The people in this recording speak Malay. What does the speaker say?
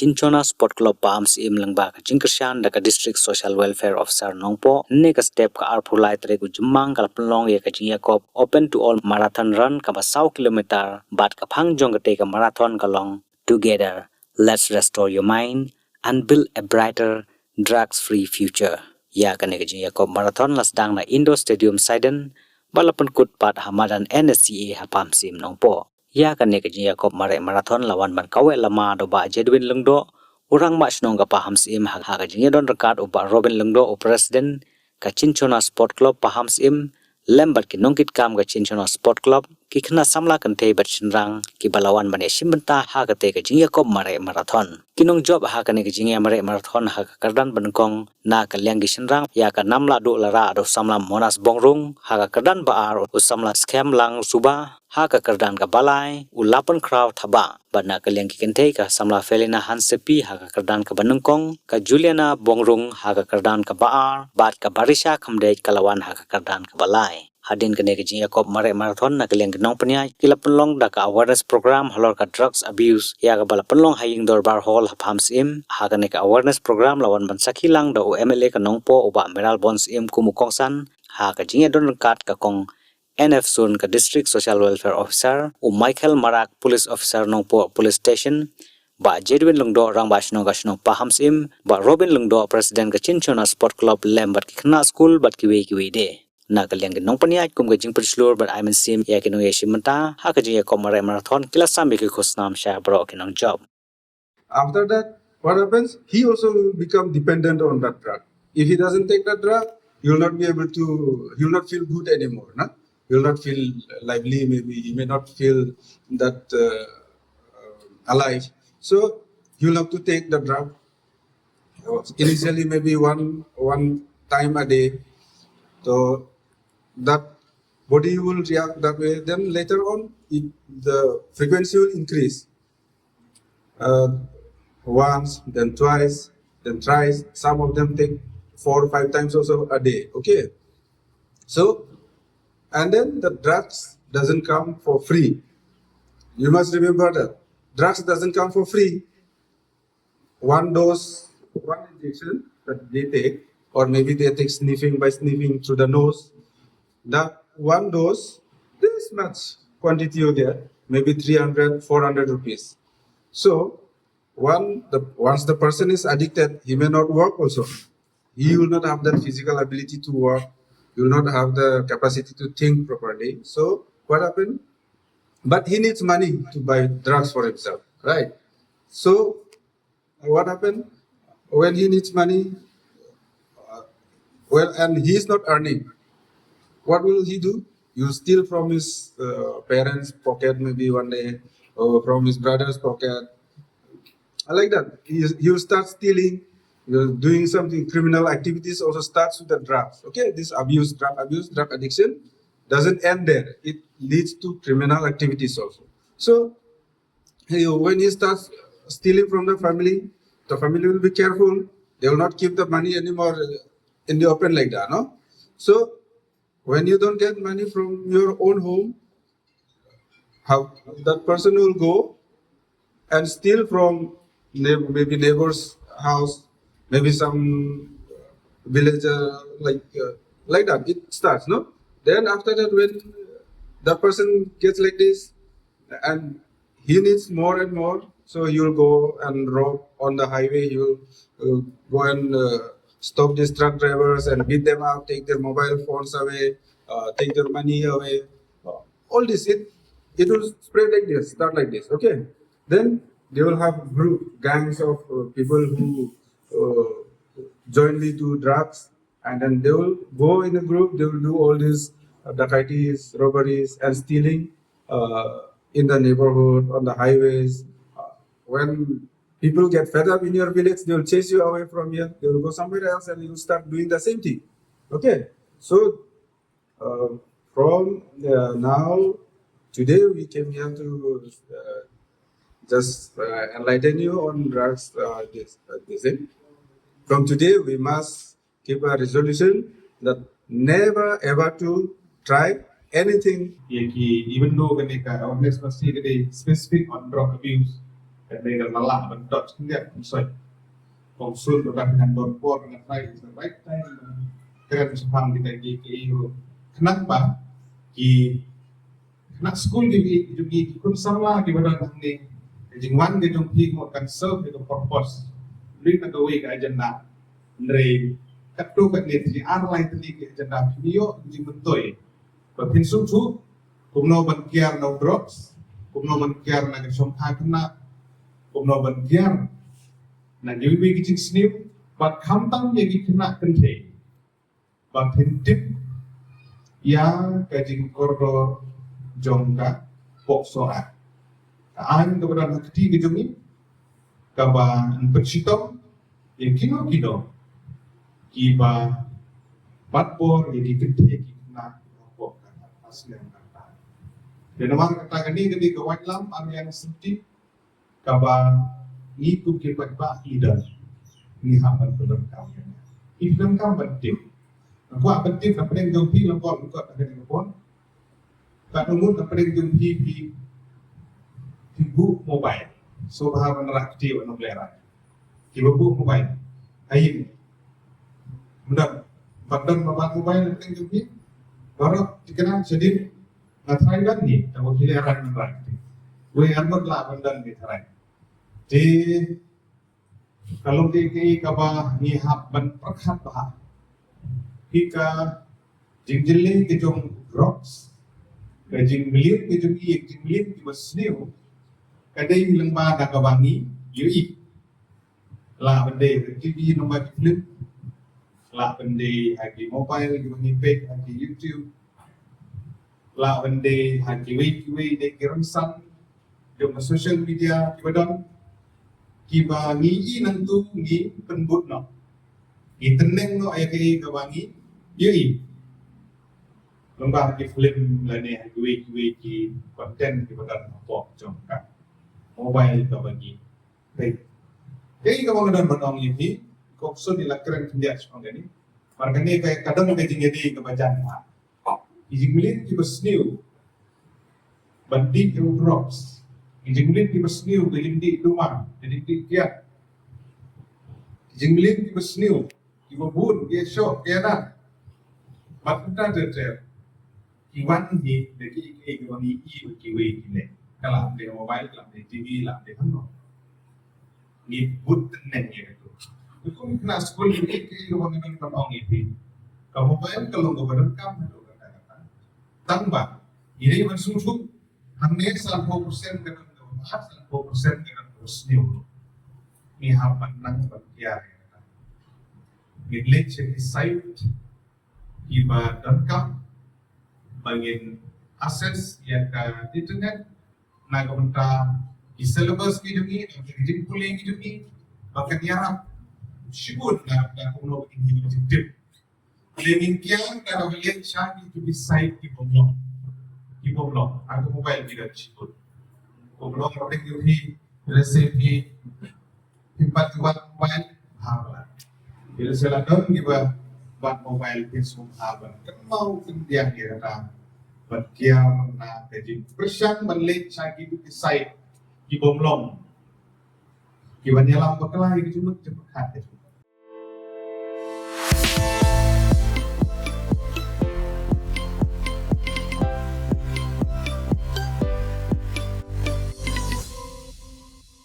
Chinchona Sport Club Pahamsyiem langba ka Jingkershan da ka District Social Welfare Officer nongpo ne ka step ka arpulai tre ku jumang ka Pynlong ye ka Jingakop open to all marathon run ka ba 100 kilometer bat ka phangjong ka te ka marathon ka long together let's restore your mind and build a brighter drugs free future ya ka ne ka Jingakop marathon lasdang na Indo Stadium Siden balapan kut pat hamadan NSCA ha Pahamsyiem nongpo ya kan ne ka Jingakop marathon lawan ban kawe lama do ba Jedwin lengdo urang ma snong ka Pahamsyiem ha ka Jingedon rekat uba Robin lengdo o president ka Chinchona Sport Club Pahamsyiem lembat ki nongkit kam ka Chinchona Sport Club ki khna samla kan te bat chinrang ki balawan bane simbenta ha ka te ka Jingakop marathon kinong job ha ka ne ka Jingya marathon ha ka kardan bankong na ka liang gi chinrang ya ka namla do lara do samla monas bongrung ha ka kardan ba ar usamla scam lang suba ha ka kardan ka balai ulapan crowd thaba bana ka liang ki kente ka samla felina hansepi ha ka kardan ka banungkong ka Juliana bongrung ha ka kardan ka baar bat ka barisha khamde kalawan ha ka kardan ka balai hadin ka ne ka Jingakop marathon na ka liang nong panyai kila Pynlong da ka awareness program Halor ka drugs abuse ya ka bala Pynlong haying dorbar hall ha Pahamsyiem ha ka ne ka awareness program lawan ban sakilang da o MLA ka nongpo uba Meral Bonsyiem kumukongsan ha ka Jingedon kat ka kong NF Sun ka District Social Welfare Officer o Michael Marak Police Officer nongpo Police Station ba Jedwin lengdo rang ba snong Pahamsyiem ba Robin lengdo President ka Chinchona Sport Club lembat ki khna school bat ki we de na ka liang nong panyai kum ka jing perslur bat Pahamsyiem ya ki no yeshimenta ha ka Jingakop marathon kila sambi ki khosnam sha bro ki nong job. After that, what happens? He also will become dependent on that drug. If he doesn't take that drug, he will not be able to, he will not feel good anymore. No? He will not feel lively, maybe he may not feel that alive. So he will have to take the drug. Initially, maybe one time a day. So that body will react that way. Then later on, the frequency will increase. Once, then twice, then thrice. Some of them take 4 or 5 times also a day. Okay. So, and then the drugs doesn't come for free. You must remember that drugs doesn't come for free. One dose, one injection that they take, or maybe they take sniffing by sniffing through the nose. That one dose, this much quantity you get, maybe 300, 400 rupees. So, once the person is addicted, he may not work also. He will not have that physical ability to work. He will not have the capacity to think properly. So what happened? But he needs money to buy drugs for himself, right? So what happened? When he needs money, and he is not earning, what will he do? He will steal from his parents' pocket maybe one day, or from his brother's pocket. I like that. He will start stealing, doing something criminal activities. Also starts with the drugs. Okay, this drug addiction doesn't end there. It leads to criminal activities also. So when he starts stealing from the family will be careful. They will not keep the money anymore in the open like that. No. So when you don't get money from your own home, how that person will go and steal from maybe neighbor's house, maybe some villager like that. It starts, no? Then after that, when the person gets like this, and he needs more and more, so you'll go and rob on the highway. You'll go and stop these truck drivers and beat them up, take their mobile phones away, take their money away. All this, it will spread like this, start like this. Okay, then they will have gangs of people who jointly do drugs, and then they will go in a group. They will do all these dacoities, robberies, and stealing in the neighborhood, on the highways. When people get fed up in your village, they will chase you away from here. They will go somewhere else, and you will start doing the same thing. Okay, so from now, today we came here to just enlighten you on drugs. This thing. From today, we must keep a resolution that never ever to try anything. Even though when awareness was specific on drug abuse, Kadang malah bentuk sendiri konsul dengan dorpor dengan baik sebaik keren sepang kita itu. Kenapa? Nak school di kun sama di badan ni jingwan di jong pi mo kan serve di purpose bring the way ka agenda ndre katu kat ni di arlai tadi ke agenda video di bentoy pin sum tu kumno ban kiar no drops kumno ban kiar na som tha kena kumno ban kiar na nyui ki jing sniu bat kham tang ye ki kena kente bat pin tip ya ka jing koridor jongka poksoa aan keberadaan hati kejumi kaba bercitom yang kino kiba patpor jadi gede kina pok asli yang kata dan orang kata ini ketika wajlam yang sedih kaba ni tu kibat ba ida ni haman berkam ibn kam penting aku penting apa yang jompi lampau buka ada di pon tak nunggu tak pada jumpi ibu mobile so bahawa menerak di warna belerang ibu mobile ayin mudah badan bapak mobile yang jumpi baru dikenal jadi ngatrai dan ni tak boleh belerang menerak gue armor lah bandan di terai di kalau di kaba ngihap ban perkhat bah hika jingjeli kejong rocks kajing milir kejung iik jing milir di basneu kadai bilang ba da kawangi yui la bende TV nombor film la bende hagi mobile di manipek hagi YouTube la bende hagi wei de kiramsan di social media di badan kiba ngi nantu ngi penbut noiteneng no ayake kawangi yui lembah di film lani gue ki konten di badan apa jongka mobile ka bagi baik jadi kalau ngadon badong ini kokso dilakran kindia sepangani margane kay kadang kay jingedi ka bajan ha izingulin ki basniu bandi ke drops izingulin ki basniu belindi duma jadi dia izingulin ki basniu ki babun dia shock dia na matunda ter Iwan ni deki iwan i kiwe kile kalau di mobile kalau di TV lah di mana ni but neng ya itu kau kena school ini iwan ini kan orang itu kalau mobile kalau nggak berekam itu kata-kata tambah ini bersumsum hamil 100% dengan 100% dengan posniu ni hapan nang bagian ni lecture site iba berekam bangin akses yang ke internet na kemudian di syllabus kejungi di kuliah kejungi bahkan diharap syibut na kuno ini objektif learning kian kalau lihat syari to be site di Pynlong aku mobile tidak syibut Pynlong orang kejungi resepi tempat mobile hawa bila saya don giba buat mobile Facebook abang mau kendiang dia kata buat dia na jadi persian balik lagi di site di Pynlong kiban dia lam bakal lagi cuma cepat